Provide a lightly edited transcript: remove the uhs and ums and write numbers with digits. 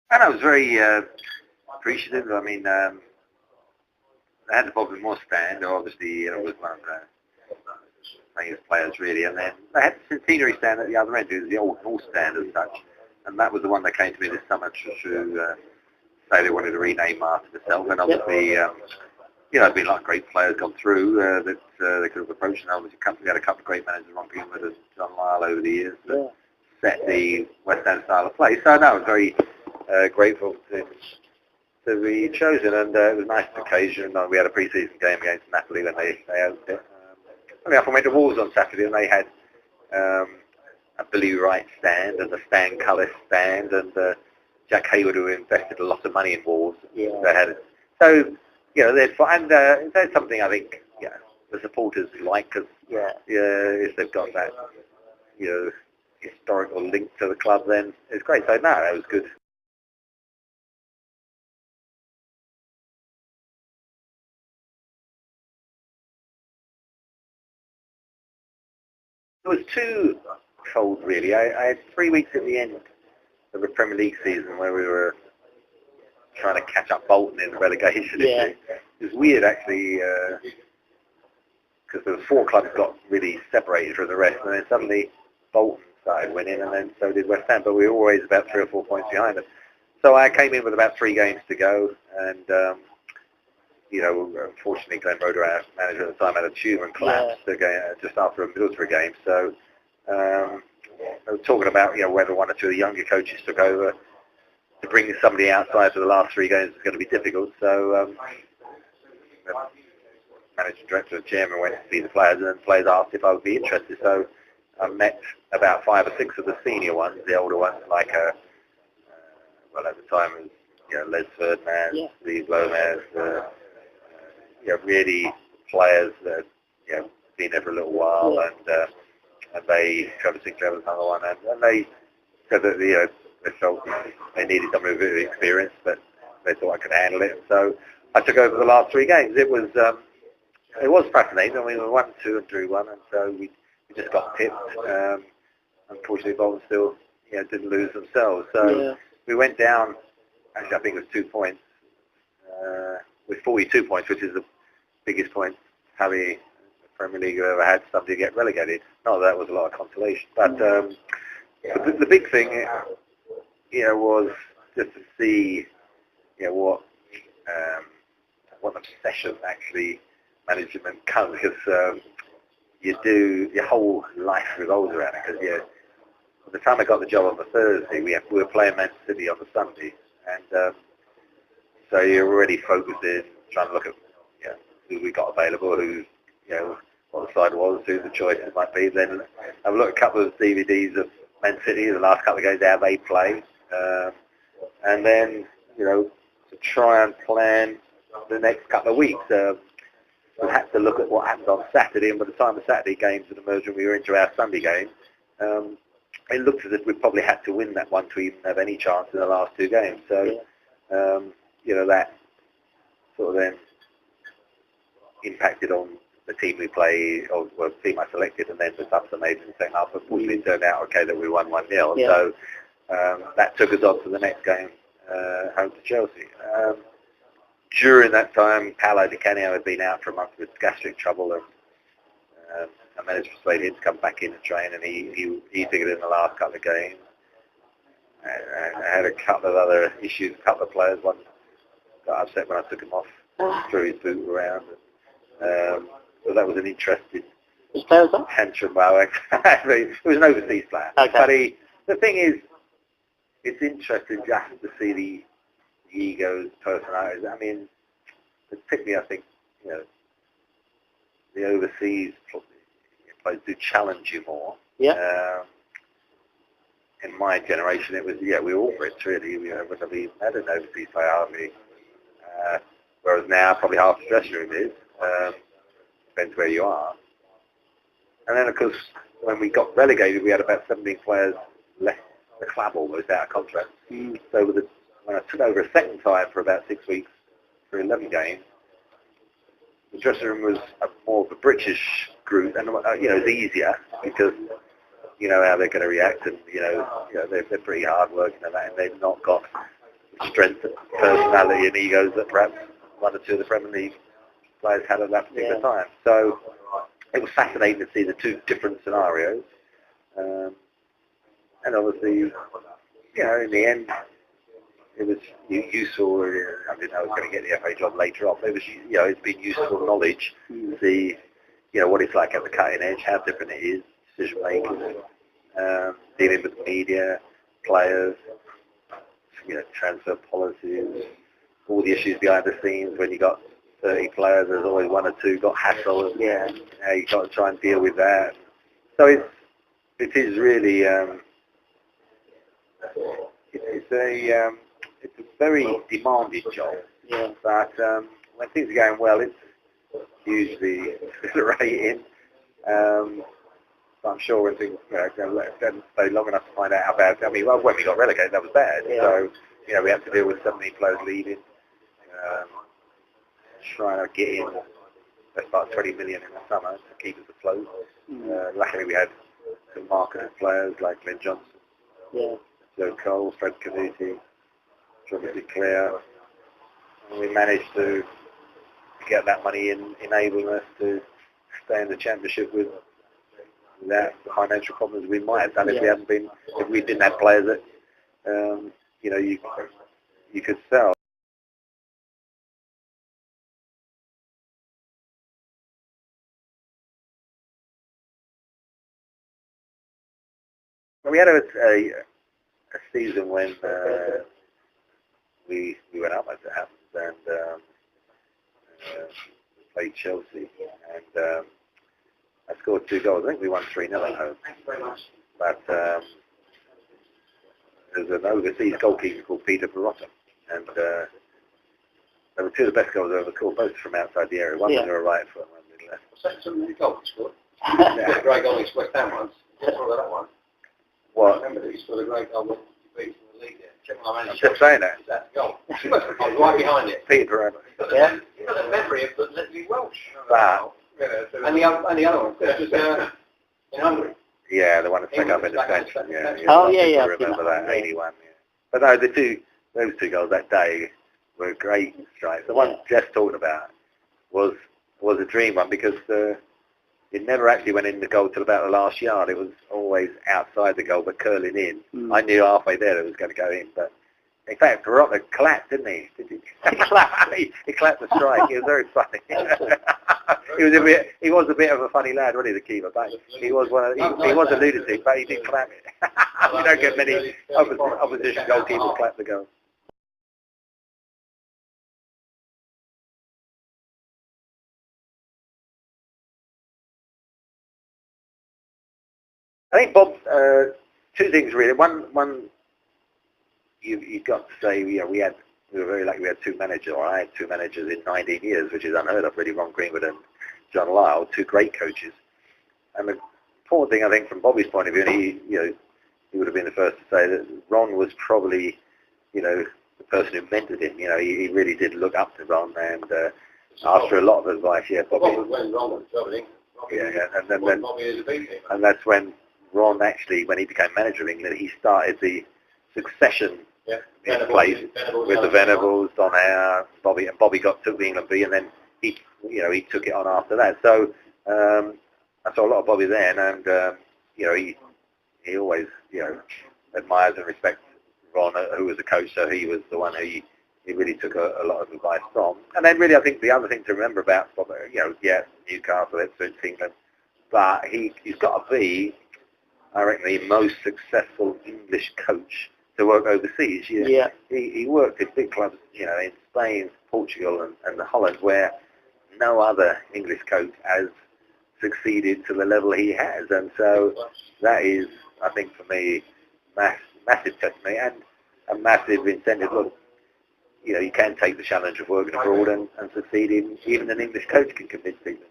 And I was very appreciative. I mean, I had the Bobby Moore stand, obviously, was one of the famous players, really. And then they had the centenary stand at the other end, it was the old North stand as such. And that was the one that came to me this summer to say they wanted to rename after themselves. And obviously, there'd been a lot of great players gone through that they could have approached. And obviously, we had a couple of great managers, Ron Greenwood and John Lyle, over the years that set the West End style of play. So no, I was very grateful to be chosen, and it was a nice occasion. We had a pre-season game against Napoli when they opened it. I went to Wolves on Saturday, and they had a Billy Wright stand and a Stan Cullis stand, and Jack Hayward, who invested a lot of money in Wolves. They had it. So, that's something I think the supporters like, because if they've got that historical link to the club, then it's great. So no, it was good. It was twofold, really. I had 3 weeks at the end of the Premier League season where we were trying to catch up Bolton in the relegation issue. It was weird, actually, because there were 4 clubs got really separated from the rest, and then suddenly Bolton started winning, and then so did West Ham, but we were always about 3 or 4 points behind them. So I came in with about 3 games to go, and unfortunately Glenn Roeder, our manager at the time, had a tumour and collapsed just after a Middlesbrough game. So I was talking about whether 1 or 2 of the younger coaches took over. To bring somebody outside for the last 3 games is going to be difficult. So the managing director and chairman went to see the players, and then the players asked if I would be interested. So I met about 5 or 6 of the senior ones, the older ones, like at the time it was Les Ferdinand, Steve Lomas, really players that been there for a little while, and they, Trevor Sinclair was another one, and they said that they felt they needed someone with a bit of experience, but they thought I could handle it. So I took over the last 3 games. It was fascinating. I mean, we won 2 and drew 1, and so we just got pipped. Unfortunately, Bolton still didn't lose themselves. So we went down. Actually, I think it was 2 points with 42 points, which is the biggest point Harry the Premier League ever had somebody get relegated. Not that was a lot of consolation, but the big thing, was just to see, what obsession actually management comes, because your whole life revolves around it. Because by the time I got the job on the Thursday, we were playing Man City on the Sunday, and so you're already focused in trying to look at who we got available, who what the side was, who the choices might be. Then I've looked at a couple of DVDs of Man City, the last couple of games, how they play, and then to try and plan the next couple of weeks. We had to look at what happened on Saturday, and by the time the Saturday games had emerged and we were into our Sunday game, it looked as if we probably had to win that one to even have any chance in the last 2 games. So, that sort of then impacted on the team we play, or the team I selected, and then the subs I made in the second half. Unfortunately, it turned out okay that we won 1-0. So that took us on to the next game, home to Chelsea. During that time, Paolo Di Canio had been out for a month with gastric trouble, and I managed to persuade him to come back in and train, and he figured in the last couple of games. I had a couple of other issues, a couple of players. One got upset when I took him off, threw his boot around. So that was an interesting tantrum. Well, it was an overseas player. Okay. But the thing is, it's interesting just to see the egos, personalities. I mean, particularly I think, the overseas players do challenge you more. Yeah. In my generation, it was, we were all Brits, really. We wouldn't have even had an overseas player, hardly. Whereas now, probably half the dressing room is. Depends where you are. And then, of course, when we got relegated, we had about 17 players left the club almost out of contract. So when I took over a second time for about 6 weeks, for 11 games, the dressing room was more of a British group, and it was easier because you know how they're going to react, and they're pretty hard working and that, and they've not got strength, personality and egos that perhaps one or two of the Premier League players had at that particular time. So it was fascinating to see the two different scenarios. And obviously, in the end, it was useful. I didn't know I was going to get the FA job later on, but it was, it's been useful knowledge to see, what it's like at the cutting edge, how different it is, decision makers, dealing with media, players, transfer policies, all the issues behind the scenes. When you got 30 players, there's always one or two got hassle. You got to try and deal with that. So it is really it's a very demanding job. But when things are going well, it's hugely exhilarating. I'm sure when things don't stay long enough to find out how bad. I mean, when we got relegated, that was bad. So we had to deal with so many players leaving, trying to get in. That's about 20 million in the summer to keep us afloat. Luckily, we had some marketed players like Glenn Johnson, Joe Cole, Fred Canuti, Trevor Brooking. We managed to get that money in, enabling us to stay in the championship without the financial problems we might have done if we didn't have players that you could sell. We had a season when we went up, as it happens, and we played Chelsea, and I scored 2 goals. I think we won 3-0 at home. But there's an overseas goalkeeper called Peter Barotta, and they were 2 of the best goals I ever scored, both from outside the area. One was on the right foot, one on the left. Was that some of the goals you scored? Yeah, great goal against West Ham once. What's wrong with that one? What? I remember that you scored a great goal when you beat in the league there. Check my manager. I'm just saying that. That goal. I was right behind it. Peter Barotta. You got the memory of Leslie Welsh. Wow. And the other one, just in Hungary. Yeah, the one that took up in the bench. I remember that, 81. Yeah. But no, those 2 goals that day were great strikes. The one Jess talked about was a dream one because it never actually went in the goal till about the last yard. It was always outside the goal but curling in. I knew halfway there it was going to go in, but in fact, Barotta collapsed, didn't he? He collapsed. He clapped the strike. It was very funny. He was a bit of a funny lad, wasn't he, the keeper? But he was he was a lunatic, but he did clap it. You don't get many opposition goalkeepers clap the goal. I think, Bob, 2 things really. One, you've got to say, we were very lucky. We had 2 managers. Or I had 2 managers in 19 years, which is unheard of. Really, Ron Greenwood and John Lyle, 2 great coaches. And the important thing, I think, from Bobby's point of view, and he would have been the first to say that Ron was probably, the person who mentored him. He really did look up to Ron, and after a lot of advice, Bobby. When Ron was travelling. And that's when Ron actually, when he became manager of England, he started the succession in place with the Venables, Don Hare, Bobby, and Bobby took the England B, and then he took it on after that. So I saw a lot of Bobby then, and he always admires and respects Ron, who was a coach. So he was the one who he really took a lot of advice from. And then really, I think the other thing to remember about Bobby, Newcastle, Ipswich, England, but he's got to be, I reckon, the most successful English coach to work overseas. He worked in big clubs, in Spain, Portugal, and Holland, where no other English coach has succeeded to the level he has. And so that is, I think, for me, massive testimony and a massive incentive. Look, you can take the challenge of working abroad and succeed in. Even an English coach can convince people.